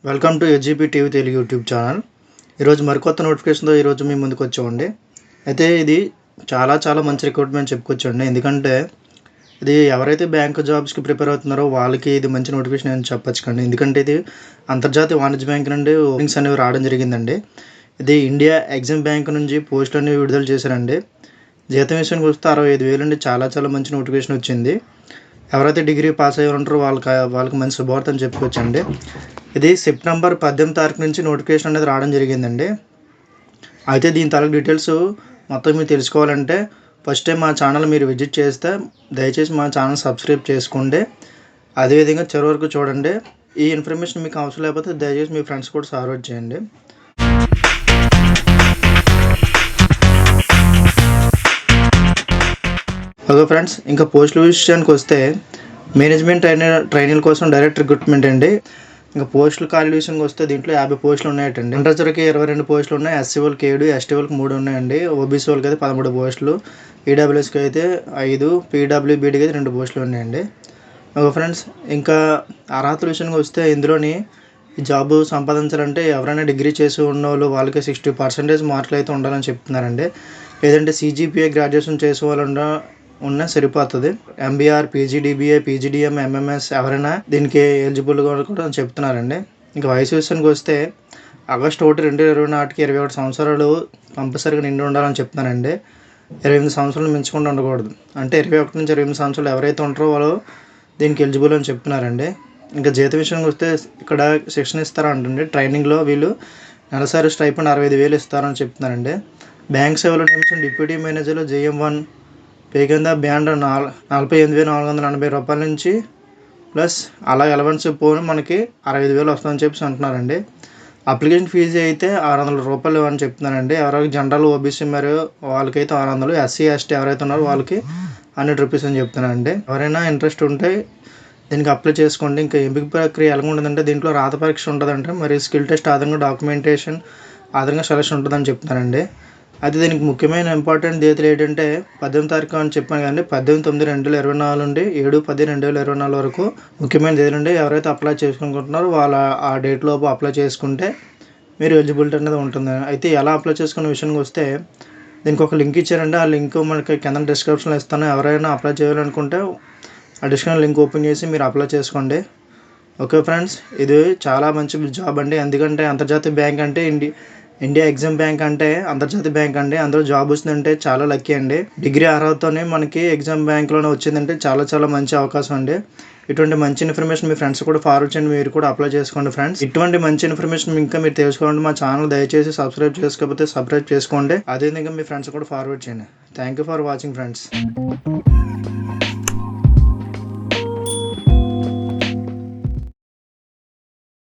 Welcome to HGP TV Telugu YouTube channel. ఈరోజు మరికొత్త నోటిఫికేషన్తో ఈరోజు మీ ముందుకు వచ్చామండి. అయితే ఇది చాలా మంచి రిక్రూట్మెంట్ చెప్పుకోవచ్చండి. ఎందుకంటే ఇది ఎవరైతే బ్యాంక్ జాబ్స్కి ప్రిపేర్ అవుతున్నారో వాళ్ళకి ఇది మంచి నోటిఫికేషన్ అని చెప్పచ్చు కండి. ఎందుకంటే ఇది అంతర్జాతీయ వాణిజ్య బ్యాంక్ నుండి ఓపెనింగ్స్ అనేవి రావడం జరిగిందండి. ఇది ఇండియా ఎగ్జిమ్ బ్యాంక్ నుంచి పోస్టులు అనేవి విడుదల చేశారండి. జీతం విషయానికి వస్తే 65,000 అండి. చాలా మంచి నోటిఫికేషన్ వచ్చింది. ఎవరైతే డిగ్రీ పాస్ అయ్యి ఉంటారో వాళ్ళకి మంచి శుభవార్త అని చెప్పుకోవచ్చండి. ఇది సెప్టెంబర్ 18 తారీఖు నుంచి నోటిఫికేషన్ అనేది రావడం జరిగిందండి. అయితే దీని తాలూకు డీటెయిల్స్ మొత్తం మీరు తెలుసుకోవాలంటే ఫస్ట్ టైం మా ఛానల్ మీరు విజిట్ చేస్తే దయచేసి మా ఛానల్ సబ్స్క్రైబ్ చేసుకోండి. అదేవిధంగా చివరి వరకు చూడండి. ఈ ఇన్ఫర్మేషన్ మీకు అవసరం లేకపోతే దయచేసి మీ ఫ్రెండ్స్ కూడా ఫార్వర్డ్ చేయండి. ఓకే ఫ్రెండ్స్, ఇంకా పోస్టుల విషయానికి వస్తే మేనేజ్మెంట్ ట్రైనీల కోసం డైరెక్ట్ రిక్రూట్మెంట్ అండి. ఇంకా పోస్టులు ఖాళీ విషయానికి వస్తే దీంట్లో 50 పోస్టులు ఉన్నాయటండి. ఇంటర్చర్కి 22 పోస్టులు ఉన్నాయి. ఎస్సీ వాళ్ళకి 7, ఎస్టీ వాళ్ళకి 3 ఉన్నాయండి. ఓబీసీ వాళ్ళకి అయితే 13 పోస్టులు, ఈడబ్ల్యూఎస్కి అయితే 5, పీడబ్ల్యూబీడీకి అయితే 2 పోస్టులు ఉన్నాయండి. ఓకే ఫ్రెండ్స్, ఇంకా అర్హతల విషయానికి వస్తే ఇందులోని జాబ్ సంపాదించాలంటే ఎవరైనా డిగ్రీ చేసి ఉన్న వాళ్ళు వాళ్ళకి 60% మార్కులు అయితే ఉండాలని చెప్తున్నారండి. లేదంటే CGPA గ్రాడ్యుయేషన్ చేసే వాళ్ళు ఉన్నా సరిపోతుంది. MBR, PGDBA, PGDM, MMS ఎవరైనా దీనికి ఎలిజిబుల్గా కూడా చెప్తున్నారండి. ఇంకా వయసు విషయానికి వస్తే ఆగస్టు 1, 2020 నాటికి 21 సంవత్సరాలు కంపల్సరీగా నిండి ఉండాలని చెప్తున్నారండి. 28 సంవత్సరాలు మించకుండా ఉండకూడదు. అంటే 21 నుంచి 28 సంవత్సరాలు ఎవరైతే ఉంటారో వాళ్ళు దీనికి ఎలిజిబుల్ అని చెప్తున్నారండి. ఇంకా జీతం విషయానికి వస్తే ఇక్కడ శిక్షణ ఇస్తారంటండి. ట్రైనింగ్లో వీళ్ళు నెలసరి స్టైపెండ్ 65,000 ఇస్తారని చెప్తున్నారండి. బ్యాంక్ సేవలో నియమించిన డిప్యూటీ మేనేజర్లు JM1 పే కింద బ్యాండ్ 48,480 రూపాయల నుంచి ప్లస్ అలా అలవెన్స్ పోను మనకి 65,000 వస్తుందని చెప్పి అంటున్నారండి. అప్లికేషన్ ఫీజు అయితే 600 రూపాయలు అని చెప్తున్నారండి. ఎవరైతే జనరల్, ఓబీసీ మరియు వాళ్ళకైతే 600, SC, ST ఎవరైతే ఉన్నారో వాళ్ళకి 100 రూపీస్ అని చెప్తున్నారండి. ఎవరైనా ఇంట్రెస్ట్ ఉంటే దీనికి అప్లై చేసుకోండి. ఇంకా ఎంపిక ప్రక్రియ ఎలా ఉంటుందంటే దీంట్లో రాత పరీక్ష ఉంటుందంటే మరి స్కిల్ టెస్ట్ ఆధారంగా డాక్యుమెంటేషన్ ఆధారంగా సెలక్షన్ ఉంటుందని చెప్తున్నారండి. అయితే దీనికి ముఖ్యమైన ఇంపార్టెంట్ తేదీలు ఏంటంటే 18 తారీఖు అని చెప్పాను కానీ 18/9/2024 నుండి 7/10/2024 వరకు ముఖ్యమైన తేదీలు నుండి ఎవరైతే అప్లై చేసుకుంటున్నారో వాళ్ళ ఆ డేట్ లోపు అప్లై చేసుకుంటే మీరు ఎలిజిబిలిటీ అనేది ఉంటుంది. అయితే ఎలా అప్లై చేసుకునే విషయానికి వస్తే దీనికి ఒక లింక్ ఇచ్చారండి. ఆ లింక్ మనకి కింద డిస్క్రిప్షన్లో ఇస్తాను. ఎవరైనా అప్లై చేయాలనుకుంటే ఆ డిస్క్రిప్షన్ లింక్ ఓపెన్ చేసి మీరు అప్లై చేసుకోండి. ఓకే ఫ్రెండ్స్, ఇది చాలా మంచి జాబ్ అండి. ఎందుకంటే అంతర్జాతీయ బ్యాంక్ అంటే ఇండియా ఎగ్జిమ్ బ్యాంక్ అంటే అంతర్జాతీయ బ్యాంక్ అండి. అందులో జాబ్ వచ్చిందంటే చాలా లక్కీ అండి. డిగ్రీ అర్హతతోనే మనకి ఎగ్జామ్ బ్యాంక్లోనే వచ్చిందంటే చాలా మంచి అవకాశం అండి. ఇటువంటి మంచి ఇన్ఫర్మేషన్ మీ ఫ్రెండ్స్ కూడా ఫార్వర్డ్ చేయండి. మీరు కూడా అప్లై చేసుకోండి ఫ్రెండ్స్. ఇటువంటి మంచి ఇన్ఫర్మేషన్ ఇంకా మీరు తెలుసుకోవాలంటే మా ఛానల్ దయచేసి సబ్స్క్రైబ్ చేసుకోకపోతే సబ్స్క్రైబ్ చేసుకోండి. అదేవిధంగా మీ ఫ్రెండ్స్ కూడా ఫార్వర్డ్ చేయండి. Thank you for watching friends.